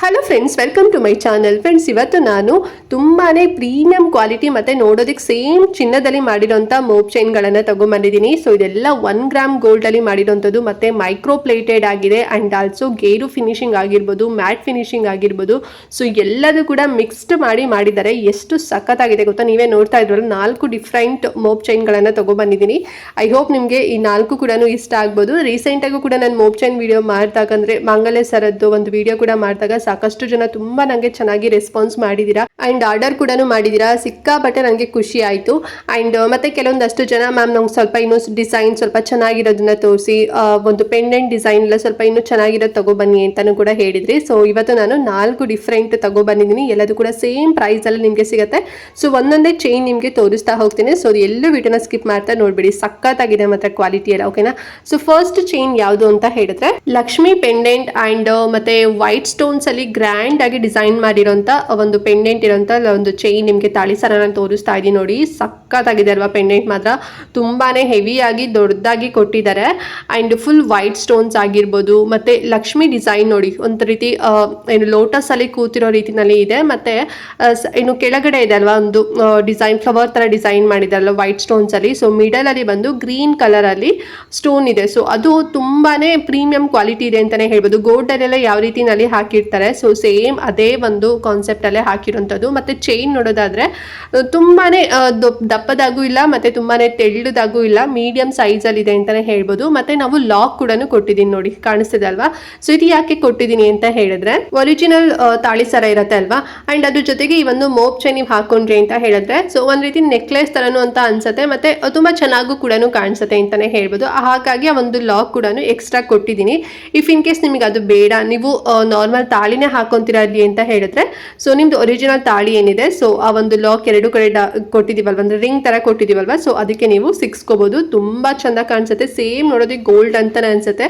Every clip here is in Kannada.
Hello friends, welcome to my channel. Friends, ಇವತ್ತು ನಾನು ತುಂಬಾ ಪ್ರೀಮಿಯಂ ಕ್ವಾಲಿಟಿ ಮತ್ತು ನೋಡೋದಕ್ಕೆ ಸೇಮ್ ಚಿನ್ನದಲ್ಲಿ ಮಾಡಿರೋಂಥ ಮೋಪ್ ಚೈನ್ಗಳನ್ನು ತಗೊಂಡ್ಬಂದಿದ್ದೀನಿ. ಸೊ ಇದೆಲ್ಲ 1 ಗ್ರಾಮ್ ಗೋಲ್ಡಲ್ಲಿ ಮಾಡಿರೋಂಥದ್ದು ಮತ್ತು ಮೈಕ್ರೋ ಪ್ಲೇಟೆಡ್ ಆಗಿದೆ ಆ್ಯಂಡ್ ಆಲ್ಸೋ ಗೇರು ಫಿನಿಶಿಂಗ್ ಆಗಿರ್ಬೋದು, ಮ್ಯಾಟ್ ಫಿನಿಶಿಂಗ್ ಆಗಿರ್ಬೋದು. ಸೊ ಎಲ್ಲದೂ ಕೂಡ ಮಿಕ್ಸ್ಡ್ ಮಾಡಿದ್ದಾರೆ. ಎಷ್ಟು ಸಖತ್ತಾಗಿದೆ ಗೊತ್ತಾ? ನೀವೇ ನೋಡ್ತಾ ಇದ್ರಲ್ಲ, 4 ಡಿಫ್ರೆಂಟ್ ಮೋಪ್ ಚೈನ್ಗಳನ್ನು ತಗೊಬಂದಿದ್ದೀನಿ. ಐ ಹೋಪ್ ನಿಮಗೆ ಈ 4 ಕೂಡ ಇಷ್ಟ ಆಗ್ಬೋದು. ರೀಸೆಂಟಾಗೂ ಕೂಡ ನಾನು ಮೋಪ್ ಚೈನ್ ವಿಡಿಯೋ ಮಾಡಿದಾಗಂದ್ರೆ ಮಂಗಲೆ ಸರದ್ದು ಒಂದು ವಿಡಿಯೋ ಕೂಡ ಮಾಡಿದಾಗ ಸಾಕಷ್ಟು ಜನ ತುಂಬಾ ನನಗೆ ಚೆನ್ನಾಗಿ ರೆಸ್ಪಾನ್ಸ್ ಮಾಡಿದ್ದೀರಾ ಆ್ಯಂಡ್ ಆರ್ಡರ್ ಕೂಡ ಮಾಡಿದ್ದೀರಾ. ಸಿಕ್ಕಾಪಟ್ಟೆ ನನಗೆ ಖುಷಿ ಆಯಿತು. ಆ್ಯಂಡ್ ಮತ್ತೆ ಕೆಲವೊಂದಷ್ಟು ಜನ ಮ್ಯಾಮ್ ನಮ್ಗೆ ಸ್ವಲ್ಪ ಇನ್ನೂ ಡಿಸೈನ್ ಸ್ವಲ್ಪ ಚೆನ್ನಾಗಿರೋದನ್ನ ತೋರಿಸಿ, ಒಂದು ಪೆಂಡೆಂಟ್ ಡಿಸೈನ್ ಎಲ್ಲ ಸ್ವಲ್ಪ ಇನ್ನೂ ಚೆನ್ನಾಗಿರೋದು ತಗೊಬನ್ನಿ ಅಂತಲೂ ಕೂಡ ಹೇಳಿದ್ರಿ. ಸೊ ಇವತ್ತು ನಾನು 4 ಡಿಫ್ರೆಂಟ್ ತಗೊಬಂದಿದ್ದೀನಿ. ಎಲ್ಲದೂ ಕೂಡ ಸೇಮ್ ಪ್ರೈಸಲ್ಲಿ ನಿಮಗೆ ಸಿಗುತ್ತೆ. ಸೊ ಒಂದೊಂದೇ ಚೈನ್ ನಿಮಗೆ ತೋರಿಸ್ತಾ ಹೋಗ್ತೀನಿ. ಸೊ ಎಲ್ಲೂ ವಿಡಿಯೋನ ಸ್ಕಿಪ್ ಮಾಡ್ತಾ ನೋಡ್ಬಿಡಿ, ಸಖತ್ತಾಗಿದೆ ಮಾತ್ರ ಕ್ವಾಲಿಟಿ ಎಲ್ಲ. ಓಕೆನಾ? ಸೊ ಫಸ್ಟ್ ಚೈನ್ ಯಾವುದು ಅಂತ ಹೇಳಿದ್ರೆ ಲಕ್ಷ್ಮಿ ಪೆಂಡೆಂಟ್ ಆ್ಯಂಡ್ ಮತ್ತೆ ವೈಟ್ ಸ್ಟೋನ್ಸ್ ಅಲ್ಲಿ ಗ್ರ್ಯಾಂಡ್ ಆಗಿ ಡಿಸೈನ್ ಮಾಡಿರೋಂಥ ಒಂದು ಪೆಂಡೆಂಟ್ ಇರೋಂಥ ಒಂದು ಚೈನ್ ನಿಮಗೆ ತಾಳಿ ಸರ ನಾನು ತೋರಿಸ್ತಾ ಇದ್ದೀನಿ ನೋಡಿ. ಸಖತ್ತಾಗಿದೆ ಅಲ್ವಾ? ಪೆಂಡೆಂಟ್ ಮಾತ್ರ ತುಂಬಾನೇ ಹೆವಿಯಾಗಿ ದೊಡ್ಡದಾಗಿ ಕೊಟ್ಟಿದ್ದಾರೆ ಆ್ಯಂಡ್ ಫುಲ್ ವೈಟ್ ಸ್ಟೋನ್ಸ್ ಆಗಿರ್ಬೋದು ಮತ್ತೆ ಲಕ್ಷ್ಮಿ ಡಿಸೈನ್ ನೋಡಿ, ಒಂದು ರೀತಿ ಏನು ಲೋಟಸ್ ಅಲ್ಲಿ ಕೂತಿರೋ ರೀತಿನಲ್ಲಿ ಇದೆ. ಮತ್ತೆ ಇನ್ನು ಕೆಳಗಡೆ ಇದೆ ಅಲ್ವಾ ಒಂದು ಡಿಸೈನ್, ಫ್ಲವರ್ ತರ ಡಿಸೈನ್ ಮಾಡಿದಾರಲ್ಲ ವೈಟ್ ಸ್ಟೋನ್ಸ್ ಅಲ್ಲಿ. ಸೊ ಮಿಡಲ್ ಅಲ್ಲಿ ಬಂದು ಗ್ರೀನ್ ಕಲರ್ ಅಲ್ಲಿ ಸ್ಟೋನ್ ಇದೆ. ಸೊ ಅದು ತುಂಬಾನೇ ಪ್ರೀಮಿಯಂ ಕ್ವಾಲಿಟಿ ಇದೆ ಅಂತಾನೆ ಹೇಳ್ಬೋದು. ಗೋಲ್ಡ್ ಅಲ್ಲೆಲ್ಲ ಯಾವ ರೀತಿನಲ್ಲಿ ಹಾಕಿರ್ತಾರೆ, ಸೊ ಸೇಮ್ ಅದೇ ಒಂದು ಕಾನ್ಸೆಪ್ಟ್ ಅಲ್ಲೇ ಹಾಕಿರೋಂಥದ್ದು. ಮತ್ತೆ ಚೈನ್ ನೋಡೋದಾದ್ರೆ ತುಂಬಾನೇ ದಪ್ಪದಾಗೂ ಇಲ್ಲ ಮತ್ತೆ ತುಂಬಾನೇ ತೆಳ್ಳದಾಗೂ ಇಲ್ಲ, ಮೀಡಿಯಂ ಸೈಜ್ ಅಲ್ಲಿ ಇದೆ ಅಂತಾನೆ ಹೇಳ್ಬೋದು. ಮತ್ತೆ ನಾವು ಲಾಕ್ ಕೂಡ ಕೊಟ್ಟಿದ್ದೀನಿ ನೋಡಿ, ಕಾಣಿಸ್ತಿದೆ ಅಲ್ವಾ? ಸೊ ಇದು ಯಾಕೆ ಕೊಟ್ಟಿದ್ದೀನಿ ಅಂತ ಹೇಳಿದ್ರೆ ಒರಿಜಿನಲ್ ತಾಳಿ ಸರ ಇರುತ್ತೆ ಅಲ್ವಾ, ಅಂಡ್ ಅದ್ರ ಜೊತೆಗೆ ಈ ಒಂದು ಮೋಪ್ ಚೈನ್ ನೀವು ಹಾಕೊಂಡ್ರಿ ಅಂತ ಹೇಳಿದ್ರೆ ಸೊ ಒಂದ್ ರೀತಿ ನೆಕ್ಲೆಸ್ ತರನು ಅಂತ ಅನ್ಸುತ್ತೆ, ಮತ್ತೆ ತುಂಬಾ ಚೆನ್ನಾಗೂ ಕೂಡ ಕಾಣಿಸುತ್ತೆ ಅಂತಾನೆ ಹೇಳ್ಬೋದು. ಹಾಗಾಗಿ ಆ ಒಂದು ಲಾಕ್ ಕೂಡ ಎಕ್ಸ್ಟ್ರಾ ಕೊಟ್ಟಿದ್ದೀನಿ. ಇಫ್ ಇನ್ ಕೇಸ್ ನಿಮಗೆ ಅದು ಬೇಡ, ನೀವು ನಾರ್ಮಲ್ ತಾಳಿನೇ ಹಾಕೊಂತೀರಾ ಅಲ್ಲಿ ಅಂತ ಹೇಳಿದ್ರೆ ಸೊ ನಿಮ್ದು ಒರಿಜಿನಲ್ ತಾಳಿ ಏನಿದೆ ಸೊ ಆ ಒಂದು ಲಾಕ್ ಎರಡು ಕಡೆ ಕೊಟ್ಟಿದೀವಲ್ವ, ಅಂದ್ರೆ ರಿಂಗ್ ತರ ಕೊಟ್ಟಿದೀವಲ್ವಾ, ಸೊ ಅದಕ್ಕೆ ನೀವು ಸಿಕ್ಸ್ಕೋಬಹುದು. ತುಂಬಾ ಚಂದ ಕಾಣಿಸುತ್ತೆ. ಸೇಮ್ ನೋಡೋದಕ್ಕೆ ಗೋಲ್ಡ್ ಅಂತಾನೆ ಅನ್ಸುತ್ತೆ.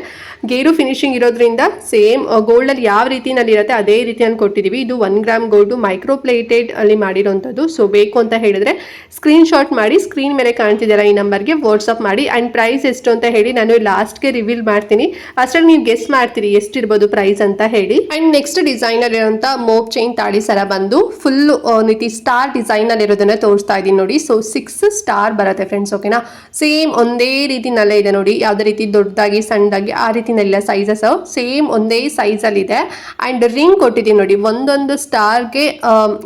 ಗೇರು ಫಿನಿಶಿಂಗ್ ಇರೋದ್ರಿಂದ ಸೇಮ್ ಗೋಲ್ಡ್ ಅಲ್ಲಿ ಯಾವ ರೀತಿನಲ್ಲಿ ಇರುತ್ತೆ ಅದೇ ರೀತಿಯನ್ನು ಕೊಟ್ಟಿದೀವಿ. ಇದು 1 ಗ್ರಾಮ್ ಗೋಲ್ಡ್ ಮೈಕ್ರೋ ಪ್ಲೇಟೆಡ್ ಅಲ್ಲಿ ಮಾಡಿರೋಂಥದ್ದು. ಸೊ ಬೇಕು ಅಂತ ಹೇಳಿದ್ರೆ ಸ್ಕ್ರೀನ್ ಶಾಟ್ ಮಾಡಿ ಸ್ಕ್ರೀನ್ ಮೇಲೆ ಕಾಣ್ತಿದ್ದೀರಾ ಈ ನಂಬರ್ಗೆ ವಾಟ್ಸ್ಆಪ್ ಮಾಡಿ. ಅಂಡ್ ಪ್ರೈಸ್ ಎಷ್ಟು ಅಂತ ಹೇಳಿ ನಾನು ಲಾಸ್ಟ್ಗೆ ರಿವೀಲ್ ಮಾಡ್ತೀನಿ. ಅಷ್ಟರಲ್ಲಿ ನೀವು ಗೆಸ್ ಮಾಡ್ತೀರಿ ಎಷ್ಟಿರ್ಬೋದು ಪ್ರೈಸ್ ಅಂತ ಹೇಳಿ. ಅಂಡ್ ನೆಕ್ಸ್ಟ್ ಡಿಸೈನರ್ ಇರೋಂಥ ಮೋಪ್ ಚೈನ್ ತಾಳಿ ಸರ ಬಂದು ಫುಲ್ ರೀತಿ ಸ್ಟಾರ್ ಡಿಸೈನ್ ಅಲ್ಲಿ ಇರೋದನ್ನ ತೋರಿಸ್ತಾ ಇದ್ದೀನಿ ನೋಡಿ. ಸೊ 6 ಸ್ಟಾರ್ ಬರುತ್ತೆ ಫ್ರೆಂಡ್ಸ್. ಓಕೆನಾ? ಸೇಮ್ ಒಂದೇ ರೀತಿನಲ್ಲೇ ಇದೆ ನೋಡಿ, ಯಾವುದೇ ರೀತಿ ದೊಡ್ಡದಾಗಿ ಸಣ್ಣದಾಗಿ ಆ ರೀತಿನೆಲ್ಲ ಸೈಜಸ್ ಸೇಮ್ ಒಂದೇ ಸೈಜ್ ಅಲ್ಲಿ ಇದೆ. ಅಂಡ್ ರಿಂಗ್ ಕೊಟ್ಟಿದ್ದೀನಿ ನೋಡಿ, ಒಂದೊಂದು ಸ್ಟಾರ್ಗೆ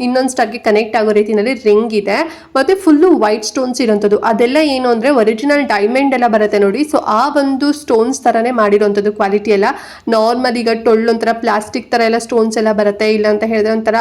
ಇನ್ನೊಂದು ಸ್ಟಾರ್ಗೆ ಕನೆಕ್ಟ್ ಆಗೋ ರೀತಿನಲ್ಲಿ ರಿಂಗ್ ಇದೆ. ಮತ್ತೆ ಫುಲ್ಲು ವೈಟ್ ಸ್ಟೋನ್ಸ್ ಇರೋಂಥದ್ದು. ಅದೆಲ್ಲ ಏನು ಅಂದ್ರೆ ಒರಿಜಿನಲ್ ಡೈಮಂಡ್ ಎಲ್ಲ ಬರುತ್ತೆ ನೋಡಿ. ಸೊ ಆ ಒಂದು ಸ್ಟೋನ್ಸ್ ತರನೇ ಮಾಡಿರೋಂಥದ್ದು. ಕ್ವಾಲಿಟಿ ಎಲ್ಲ ನಾರ್ಮಲ್ ಈಗ ಟೊಳ್ಳೊಂಥರ ಪ್ಲಾಸ್ಟಿಕ್ ತರ ಎಲ್ಲ ಸ್ಟೋನ್ಸ್ ಎಲ್ಲ ಬರುತ್ತೆ, ಇಲ್ಲ ಅಂತ ಹೇಳಿದ್ರೆ ಒಂಥರ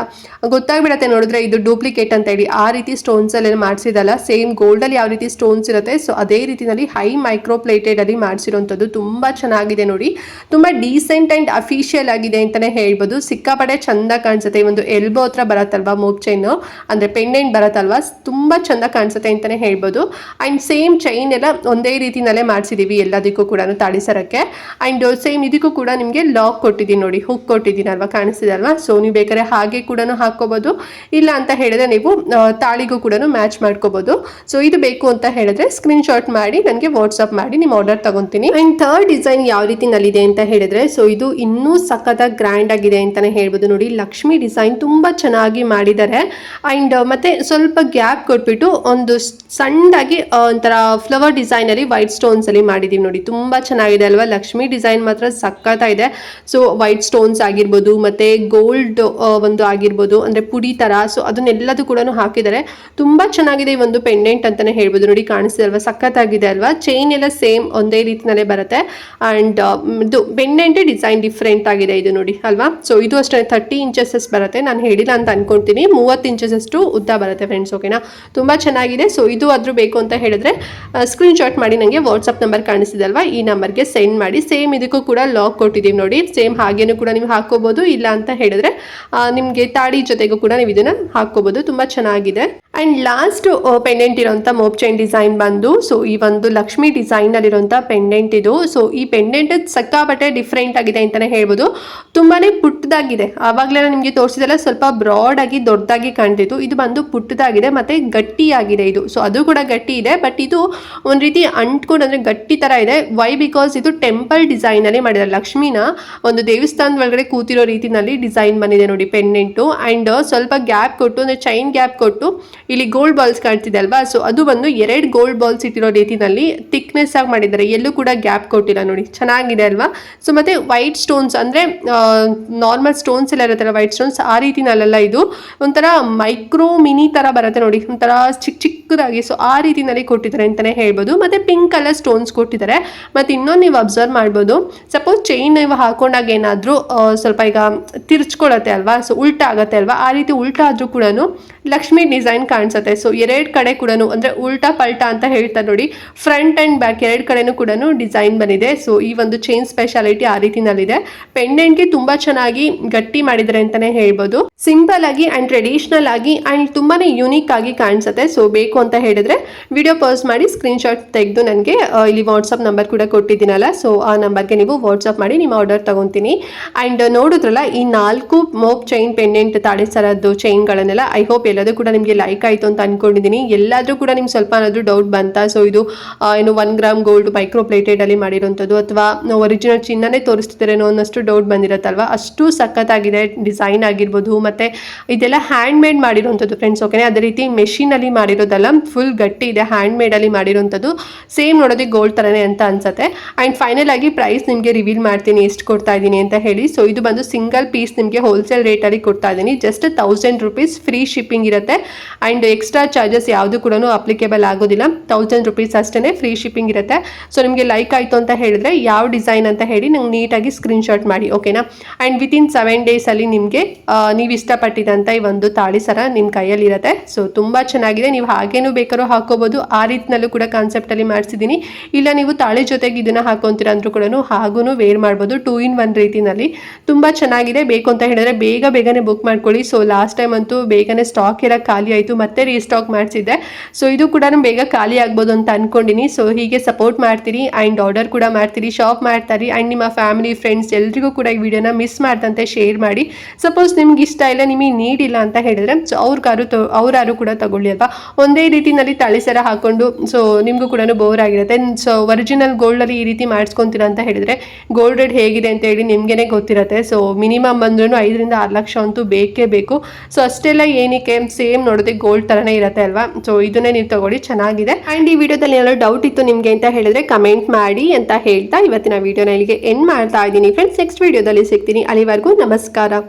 ಗೊತ್ತಾಗ್ಬಿಡತ್ತೆ ನೋಡಿದ್ರೆ ಇದು ಡೂಪ್ಲಿಕೇಟ್ ಅಂತ ಹೇಳಿ. ಆ ರೀತಿ ಸ್ಟೋನ್ಸ್ ಎಲ್ಲ ಮಾಡಿಸಿದಲ್ಲ, ಸೇಮ್ ಗೋಲ್ಡ್ ಅಲ್ಲಿ ಯಾವ ರೀತಿ ಸ್ಟೋನ್ಸ್ ಇರುತ್ತೆ ಸೊ ಅದೇ ರೀತಿನಲ್ಲಿ ಹೈ ಮೈಕ್ರೋ ಪ್ಲೇಟೆಡ್ ಅಲ್ಲಿ ಮಾಡಿಸಿರೋಂಥದ್ದು. ತುಂಬಾ ಚೆನ್ನಾಗಿದೆ ನೋಡಿ, ತುಂಬಾ ಡೀಸೆಂಟ್ ಅಂಡ್ ಅಫಿಷಿಯಲ್ ಆಗಿದೆ ಅಂತಾನೆ ಹೇಳ್ಬೋದು. ಸಿಕ್ಕಾಪಟ್ಟೆ ಚಂದ ಕಾಣಿಸುತ್ತೆ. ಈ ಒಂದು ಎಲ್ಬೋ ಹತ್ರ ಬರತ್ತಲ್ವಾ ಮೋಪ್ ಚೈನ್, ಅಂದ್ರೆ ಪೆಂಡೆಂಟ್ ಬರತ್ತಲ್ವಾ, ತುಂಬಾ ಚಂದ ಕಾಣಿಸುತ್ತೆ ಅಂತಾನೆ ಹೇಳ್ಬೋದು. ಅಂಡ್ ಸೇಮ್ ಚೈನ್ ಎಲ್ಲ ಒಂದೇ ರೀತಿನಲ್ಲೇ ಮಾಡಿಸಿದೀವಿ ಎಲ್ಲದಕ್ಕೂ ಕೂಡ ತಾಳಿ ಸರಕ್ಕೆ. ಅಂಡ್ ಸೇಮ್ ಇದಕ್ಕೂ ಕೂಡ ನಿಮಗೆ ಲಾಕ್ ಕೊಟ್ಟಿದ್ದೀನಿ ನೋಡಿ, ಹುಕ್ ಕೊಟ್ಟಿದ್ದೀನಿ ಅಲ್ವಾ, ಕಾಣಿಸ್ತಿದೆ ಅಲ್ವಾ. ಸೊ ನೀವು ಬೇಕಾದ್ರೆ ಹಾಗೆ ಕೂಡ ಹಾಕೋಬಹುದು, ಇಲ್ಲ ಅಂತ ಹೇಳಿದ್ರೆ ನೀವು ತಾಳಿಗೂ ಕೂಡ ಮ್ಯಾಚ್ ಮಾಡ್ಕೋಬಹುದು. ಸೊ ಇದು ಬೇಕು ಅಂತ ಹೇಳಿದ್ರೆ ಸ್ಕ್ರೀನ್ ಶಾಟ್ ಮಾಡಿ ನನಗೆ ವಾಟ್ಸ್ಆಪ್ ಮಾಡಿ ನಿಮ್ಮ ಆರ್ಡರ್ ತಗೊಂತೀನಿ. ಅಂಡ್ ಥರ್ಡ್ ಡಿಸೈನ್ ಯಾವ ರೀತಿನಲ್ಲಿದೆ ಅಂತ ಹೇಳಿದ್ರೆ ಸೊ ಇದು ಇನ್ನೂ ಸಖತ್ತಾಗಿ ಗ್ರ್ಯಾಂಡ್ ಆಗಿದೆ ಅಂತಾನೆ ಹೇಳ್ಬೋದು ನೋಡಿ. ಲಕ್ಷ್ಮಿ ಡಿಸೈನ್ ತುಂಬಾ ಚೆನ್ನಾಗಿ ಮಾಡಿದ್ದಾರೆ. ಅಂಡ್ ಮತ್ತೆ ಸ್ವಲ್ಪ ಗ್ಯಾಪ್ ಕೊಟ್ಬಿಟ್ಟು ಒಂದು ಸಣ್ಣದಾಗಿ ಒಂಥರ ಫ್ಲವರ್ ಡಿಸೈನ್ ಅಲ್ಲಿ ವೈಟ್ ಸ್ಟೋನ್ಸ್ ಅಲ್ಲಿ ಮಾಡಿದೀವಿ ನೋಡಿ. ತುಂಬಾ ಚೆನ್ನಾಗಿದೆ ಅಲ್ವಾ? ಲಕ್ಷ್ಮಿ ಡಿಸೈನ್ ಮಾತ್ರ ಸಖತ್ತಾಗಿದೆ. ಸೊ ವೈಟ್ ಸ್ಟೋನ್ಸ್ ಆಗಿರ್ಬೋದು ಮತ್ತೆ ಗೋಲ್ಡ್ ಒಂದು ಆಗಿರ್ಬೋದು, ಅಂದ್ರೆ ಪುಡಿ ತರ, ಸೊ ಅದನ್ನೆಲ್ಲದೂ ಕೂಡ ಹಾಕಿದ್ದಾರೆ. ತುಂಬಾ ಚೆನ್ನಾಗಿದೆ ಈ ಒಂದು ಪೆಂಡೆಂಟ್ ಅಂತಾನೆ ಹೇಳ್ಬೋದು ನೋಡಿ. ಕಾಣಿಸ್ತಿದೆ ಅಲ್ವಾ? ಸಖತ್ತಾಗಿದೆ ಅಲ್ವಾ? ಚೈನ್ ಎಲ್ಲ ಸೇಮ್ ಒಂದೇ ರೀತಿನಲ್ಲೇ ಬರುತ್ತೆ. ಅಂಡ್ ಇದು ಪೆಂಡೆಂಟ್ ಡಿಸೈನ್ ಡಿಫ್ರೆಂಟ್ ಆಗಿದೆ ಇದು ನೋಡಿ ಅಲ್ವಾ? ಸೊ ಇದು ಅಷ್ಟೇ 30 ಇಂಚಸ್ ಬರುತ್ತೆ. ನಾನು ಹೇಳಿಲ್ಲ ಅಂತ ಅನ್ಕೊಂತೀನಿ, 30 ಇಂಚಸ್ ಅಷ್ಟು ಉದ್ದ ಬರುತ್ತೆ ಫ್ರೆಂಡ್ಸ್. ಓಕೆನಾ? ತುಂಬಾ ಚೆನ್ನಾಗಿದೆ. ಸೊ ಇದು ಆದ್ರೂ ಬೇಕು ಅಂತ ಹೇಳಿದ್ರೆ ಸ್ಕ್ರೀನ್ ಶಾಟ್ ಮಾಡಿ ನನಗೆ ವಾಟ್ಸ್ಆಪ್ ನಂಬರ್ ಕಾಣಿಸ್ತಿದೆ ಅಲ್ವಾ, ಈ ನಂಬರ್ಗೆ ಸೆಂಡ್ ಮಾಡಿ. ಸೇಮ್ ಇದಕ್ಕೂ ಕೂಡ ಲಾಕ್ ಕೊಟ್ಟಿದ್ದೀವಿ ನೋಡಿ. ಸೇಮ್ ಹಾಗೇನು ಕೂಡ ನೀವು ಹಾಕೋಬಹುದು, ಇಲ್ಲ ಅಂತ ಹೇಳಿದ್ರೆ ನಿಮಗೆ ತಾಳಿ ಜೊತೆಗೂ ಕೂಡ ನೀವು ಇದನ್ನ ಹಾಕೋಬಹುದು. ತುಂಬಾ ಚೆನ್ನಾಗಿದೆ. ಅಂಡ್ ಲಾಸ್ಟ್ ಪೆಂಡೆಂಟ್ ಇರೋಂಥ ಮೋಪ್ ಚೈನ್ ಡಿಸೈನ್ ಬಂದು ಸೊ ಈ ಒಂದು ಲಕ್ಷ್ಮಿ ಡಿಸೈನ್ ಅಲ್ಲಿರುವಂಥ ಪೆಂಡೆಂಟ್ ಇದು. ಸೊ ಈ ಪೆಂಡೆಂಟ್ ಸಿಕ್ಕಾಪಟ್ಟೆ ಡಿಫ್ರೆಂಟ್ ಆಗಿದೆ ಅಂತಾನೆ ಹೇಳ್ಬೋದು. ತುಂಬಾನೇ ಪುಟ್ಟದಾಗಿದೆ. ಆವಾಗಲೇ ನಿಮಗೆ ತೋರಿಸಿದೆಲ್ಲ ಸ್ವಲ್ಪ ಬ್ರಾಡ್ ಆಗಿ ದೊಡ್ಡದಾಗಿ ಕಾಣ್ತಿತ್ತು. ಇದು ಬಂದು ಪುಟ್ಟದಾಗಿದೆ ಮತ್ತೆ ಗಟ್ಟಿಯಾಗಿದೆ ಇದು. ಸೊ ಅದು ಕೂಡ ಗಟ್ಟಿ ಇದೆ, ಬಟ್ ಇದು ಒಂದು ರೀತಿ ಅಂಟ್ಕೊಂಡು ಅಂದ್ರೆ ಗಟ್ಟಿ ತರ ಇದೆ. ವೈ ಬಿಕಾಸ್ ಇದು ಟೆಂಪಲ್ ಡಿಸೈನ್ ಅಲ್ಲಿ ಮಾಡಿದ್ದಾರೆ. ಲಕ್ಷ್ಮಿನ ಒಂದು ದೇವಸ್ಥಾನದ ಒಳಗಡೆ ಕೂತಿರೋ ರೀತಿನಲ್ಲಿ ಡಿಸೈನ್ ಬಂದಿದೆ ನೋಡಿ ಪೆಂಡೆಂಟು. ಅಂಡ್ ಸ್ವಲ್ಪ ಗ್ಯಾಪ್ ಕೊಟ್ಟು ಅಂದ್ರೆ ಚೈನ್ ಗ್ಯಾಪ್ ಕೊಟ್ಟು ಇಲ್ಲಿ ಗೋಲ್ಡ್ ಬಾಲ್ಸ್ ಕಾಣ್ತಿದೆ ಅಲ್ವಾ. ಸೊ ಅದು ಬಂದು 2 ಗೋಲ್ಡ್ ಬಾಲ್ಸ್ ಇಟ್ಟಿರೋ ರೀತಿನಲ್ಲಿ ಥಿಕ್ನೆಸ್ ಆಗಿ ಮಾಡಿದ್ದಾರೆ. ಎಲ್ಲೂ ಕೂಡ ಗ್ಯಾಪ್ ಕೊಟ್ಟಿಲ್ಲ ನೋಡಿ, ಚೆನ್ನಾಗಿದೆ ಅಲ್ವಾ. ಸೊ ಮತ್ತೆ ವೈಟ್ ಸ್ಟೋನ್ಸ್ ಅಂದ್ರೆ ನಾರ್ಮಲ್ ಸ್ಟೋನ್ಸ್ ಎಲ್ಲ ಇರುತ್ತಲ್ಲ ವೈಟ್ ಸ್ಟೋನ್ಸ್, ಆ ರೀತಿನಲ್ಲೆಲ್ಲ ಇದು ಒಂಥರ ಮೈಕ್ರೋ ಮಿನಿ ತರ ಬರುತ್ತೆ ನೋಡಿ, ಒಂಥರ ಚಿಕ್ಕದಾಗಿ. ಸೊ ಆ ರೀತಿನಲ್ಲಿ ಕೊಟ್ಟಿದ್ದಾರೆ ಅಂತಾನೆ ಹೇಳ್ಬೋದು. ಮತ್ತೆ ಪಿಂಕ್ ಕಲರ್ ಸ್ಟೋನ್ಸ್ ಕೊಟ್ಟಿದ್ದಾರೆ. ಮತ್ತೆ ಇನ್ನೊಂದು ನೀವು ಅಬ್ಸರ್ವ್ ಮಾಡ್ಬೋದು, ಸಪೋಸ್ ಚೈನ್ ನೀವು ಹಾಕೊಂಡಾಗ ಏನಾದ್ರೂ ಸ್ವಲ್ಪ ಈಗ ತಿರ್ಚ್ಕೊಳತ್ತೆ ಅಲ್ವಾ, ಸೊ ಉಲ್ಟಾ ಆಗತ್ತೆ ಅಲ್ವಾ, ಆ ರೀತಿ ಉಲ್ಟಾ ಆದ್ರೂ ಕೂಡ ಲಕ್ಷ್ಮಿ ಡಿಸೈನ್ ಕಾಣಿಸುತ್ತೆ. ಸೊ 2 ಕಡೆ ಕೂಡ ಅಂದ್ರೆ ಉಲ್ಟಾ ಪಲ್ಟಾ ಅಂತ ಹೇಳ್ತಾರೆ ನೋಡಿ, ಫ್ರಂಟ್ ಅಂಡ್ ಬ್ಯಾಕ್ 2 ಕಡೆನೂ ಕೂಡ ಡಿಸೈನ್ ಬಂದಿದೆ. ಸೊ ಈ ಒಂದು ಚೈನ್ ಸ್ಪೆಷಾಲಿಟಿ ಆ ರೀತಿನಲ್ಲಿದೆ. ಪೆಂಡೆಂಟ್ಗೆ ತುಂಬಾ ಚೆನ್ನಾಗಿ ಗಟ್ಟಿ ಮಾಡಿದ್ದಾರೆ ಅಂತಾನೆ ಹೇಳ್ಬೋದು. ಸಿಂಪಲ್ ಆಗಿ ಅಂಡ್ ಟ್ರೆಡಿಷನಲ್ ಆಗಿ ಅಂಡ್ ತುಂಬಾನೇ ಯುನೀಕ್ ಆಗಿ ಕಾಣಿಸುತ್ತೆ. ಸೊ ಬೇಕು ಅಂತ ಹೇಳಿದ್ರೆ ವಿಡಿಯೋ ಪಾಸ್ ಮಾಡಿ ಸ್ಕ್ರೀನ್ ಶಾಟ್ ತೆಗೆದು ನನಗೆ ಇಲ್ಲಿ ವಾಟ್ಸಪ್ ನಂಬರ್ ಕೂಡ ಕೊಟ್ಟಿದ್ದೀನಲ್ಲ, ಸೊ ಆ ನಂಬರ್ಗೆ ನೀವು ವಾಟ್ಸಪ್ ಮಾಡಿ ನಿಮ್ಮ ಆರ್ಡರ್ ತಗೊಂತೀನಿ. ಅಂಡ್ ನೋಡಿದ್ರಲ್ಲ ಈ 4 ಮೋಪ್ ಚೈನ್ ಪೆಂಡೆಂಟ್ ತಾಳೆ ಸರದ್ದು ಚೈನ್ಗಳನ್ನೆಲ್ಲ, ಐ ಹೋಪ್ ಎಲ್ಲದೂ ಕೂಡ ನಿಮಗೆ ಲೈಕ್ ಆಯಿತು ಅಂತ ಅನ್ಕೊಂಡಿದ್ದೀನಿ. ಎಲ್ಲಾದ್ರೂ ಕೂಡ ನಿಮ್ಗೆ ಸ್ವಲ್ಪ ಏನಾದರೂ ಡೌಟ್ ಬಂತಾ, ಸೊ ಇದು ಏನು 1 ಗ್ರಾಮ್ ಗೋಲ್ಡ್ ಮೈಕ್ರೋ ಪ್ಲೇಟೆಡ್ ಅಲ್ಲಿ ಮಾಡಿರೋಂಥದ್ದು ಅಥವಾ ಒರಿಜಿನಲ್ ಚಿನ್ನನೇ ತೋರಿಸ್ತಿದ್ದಾರೇನೋ ಅನ್ನೋಷ್ಟು ಡೌಟ್ ಬಂದಿರತ್ತಲ್ವಾ. ಅಷ್ಟು ಸಖತ್ತಾಗಿದೆ ಡಿಸೈನ್ ಆಗಿರ್ಬೋದು. ಮತ್ತೆ ಇದೆಲ್ಲ ಹ್ಯಾಂಡ್ ಮೇಡ್ ಮಾಡಿರೋಂಥದ್ದು ಫ್ರೆಂಡ್ಸ್, ಓಕೆನಾ. ಅದೇ ರೀತಿ ಮೆಷಿನ್ ಅಲ್ಲಿ ಮಾಡಿರೋದಲ್ಲ, ಫುಲ್ ಗಟ್ಟಿ ಇದೆ, ಹ್ಯಾಂಡ್ ಮೇಡ್ ಅಲ್ಲಿ ಮಾಡಿರೋಂಥದ್ದು. ಸೇಮ್ ನೋಡೋದಕ್ಕೆ ಗೋಲ್ಡ್ ತರನೇ ಅಂತ ಅನ್ಸುತ್ತೆ. ಅಂಡ್ ಫೈನಲ್ ಆಗಿ ಪ್ರೈಸ್ ನಿಮಗೆ ರಿವೀಲ್ ಮಾಡ್ತೀನಿ ಎಷ್ಟು ಕೊಡ್ತಾ ಇದ್ದೀನಿ ಅಂತ ಹೇಳಿ. ಸೊ ಇದು ಬಂದು ಸಿಂಗಲ್ ಪೀಸ್ ನಿಮಗೆ ಹೋಲ್ಸೇಲ್ ರೇಟ್ ಅಲ್ಲಿ ಕೊಡ್ತಾ ಇದ್ದೀನಿ. ಜಸ್ಟ್ 1000 ರೂಪೀಸ್ ಫ್ರೀ ಶಿಪ್ಪಿಂಗ್ ಇರುತ್ತೆ. ಅಂಡ್ ಎಕ್ಸ್ಟ್ರಾ ಚಾರ್ಜಸ್ ಯಾವುದು ಕೂಡ ಅಪ್ಲಿಕೇಬಲ್ ಆಗೋದಿಲ್ಲ. 1000 ರೂಪೀಸ್ ಅಷ್ಟೇ ಫ್ರೀ ಶಿಪ್ಪಿಂಗ್ ಇರುತ್ತೆ. ಸೊ ನಿಮಗೆ ಲೈಕ್ ಆಯಿತು ಅಂತ ಹೇಳಿದ್ರೆ ಯಾವ ಡಿಸೈನ್ ಅಂತ ಹೇಳಿ ನಂಗೆ ನೀಟಾಗಿ ಸ್ಕ್ರೀನ್ ಶಾಟ್ ಮಾಡಿ, ಓಕೆನಾ. ಅಂಡ್ ವಿತಿನ್ 7 ಡೇಸ್ ಅಲ್ಲಿ ನಿಮಗೆ ನೀವು ಇಷ್ಟಪಟ್ಟಿದಂಥ ಈ ಒಂದು ತಾಳಿ ಸರ ನಿಮ್ಮ ಕೈಯಲ್ಲಿ ಇರುತ್ತೆ. ಸೊ ತುಂಬಾ ಚೆನ್ನಾಗಿದೆ. ನೀವು ಹಾಗೇನು ಬೇಕಾದ್ರೂ ಹಾಕೋಬಹುದು. ಆ ರೀತಿನಲ್ಲೂ ಕೂಡ ಕಾನ್ಸೆಪ್ಟ್ ಅಲ್ಲಿ ಮಾಡಿಸಿದ್ದೀನಿ. ಇಲ್ಲ ನೀವು ತಾಳಿ ಜೊತೆಗೆ ಇದನ್ನ ಹಾಕೊಂತೀರ ಅಂದ್ರೂ ಕೂಡ ಹಾಗೂ ವೇರ್ ಮಾಡ್ಬೋದು. 2 in 1 ರೀತಿನಲ್ಲಿ ತುಂಬಾ ಚೆನ್ನಾಗಿದೆ. ಬೇಕು ಅಂತ ಹೇಳಿದ್ರೆ ಬೇಗನೆ ಬುಕ್ ಮಾಡ್ಕೊಳ್ಳಿ. ಸೊ ಲಾಸ್ಟ್ ಟೈಮ್ ಅಂತೂ ಬೇಗನೆ ಸ್ಟಾಕ್ ಎಲ್ಲ ಖಾಲಿ ಆಯಿತು, ಮತ್ತೆ ರೀಸ್ಟಾಕ್ ಮಾಡಿಸಿದ್ದೆ. ಸೊ ಇದು ಕೂಡ ಬೇಗ ಖಾಲಿ ಆಗ್ಬೋದು ಅಂತ ಅನ್ಕೊಂಡಿನಿ. ಸೊ ಹೀಗೆ ಸಪೋರ್ಟ್ ಮಾಡ್ತೀರಿ ಅಂಡ್ ಆರ್ಡರ್ ಕೂಡ ಮಾಡ್ತೀರಿ, ಶಾಪ್ ಮಾಡ್ತಾರೆ. ಅಂಡ್ ನಿಮ್ಮ ಫ್ಯಾಮಿಲಿ ಫ್ರೆಂಡ್ಸ್ ಎಲ್ರಿಗೂ ಕೂಡ ಈ ವಿಡಿಯೋನ ಮಿಸ್ ಮಾಡ್ದಂತೆ ಶೇರ್ ಮಾಡಿ. ಸಪೋಸ್ ನಿಮ್ಗೆ ಇಷ್ಟ ಇಲ್ಲ, ನಿಮಗೆ ನೀಡ್ ಇಲ್ಲ ಅಂತ ಹೇಳಿದ್ರೆ ಸೊ ಅವ್ರಾರು ಕೂಡ ತಗೊಳ್ಳಿ ಅಲ್ವಾ. ಒಂದೇ ರೀತಿನಲ್ಲಿ ತಾಳಿ ಸರ ಹಾಕೊಂಡು ಸೊ ನಿಮ್ಗೂ ಕೂಡ ಬೋರ್ ಆಗಿರುತ್ತೆ. ಸೊ ಒರಿಜಿನಲ್ ಗೋಲ್ಡ್ ಅಲ್ಲಿ ಈ ರೀತಿ ಮಾಡಿಸ್ಕೊಂತೀರಾ ಅಂತ ಹೇಳಿದ್ರೆ ಗೋಲ್ಡ್ ರೇಟ್ ಹೇಗಿದೆ ಅಂತ ಹೇಳಿ ನಿಮ್ಗೆನೆ ಗೊತ್ತಿರುತ್ತೆ. ಸೊ ಮಿನಿಮಮ್ ಬಂದ್ರೂ 5 ರಿಂದ 6 ಲಕ್ಷ ಅಂತೂ ಬೇಕೇ ಬೇಕು. ಸೊ ಅಷ್ಟೆಲ್ಲ ಏನಕ್ಕೆ, ಸೇಮ್ ನೋಡೋದಕ್ಕೆ ಗೋಲ್ಡ್ ತರನೇ ಇರುತ್ತೆ ಅಲ್ವಾ. ಸೊ ಇದನ್ನೇ ನೀವು ತಗೊಳ್ಳಿ, ಚೆನ್ನಾಗಿದೆ. ಅಂಡ್ ಈ ವಿಡಿಯೋದಲ್ಲಿ ಏನಾದ್ರು ಡೌಟ್ ಇತ್ತು ನಿಮ್ಗೆ ಅಂತ ಹೇಳಿದ್ರೆ ಕಮೆಂಟ್ ಮಾಡಿ ಅಂತ ಹೇಳ್ತಾ ಇವತ್ತಿನ ವಿಡಿಯೋನ ಇಲ್ಲಿಗೆ ಎಂಡ್ ಮಾಡ್ತಾ ಇದ್ದೀನಿ ಫ್ರೆಂಡ್ಸ್. ನೆಕ್ಸ್ಟ್ ವಿಡಿಯೋದಲ್ಲಿ ಸಿಗ್ತೀನಿ. ಅಲ್ಲಿವರೆಗೂ ನಮಸ್ಕಾರ.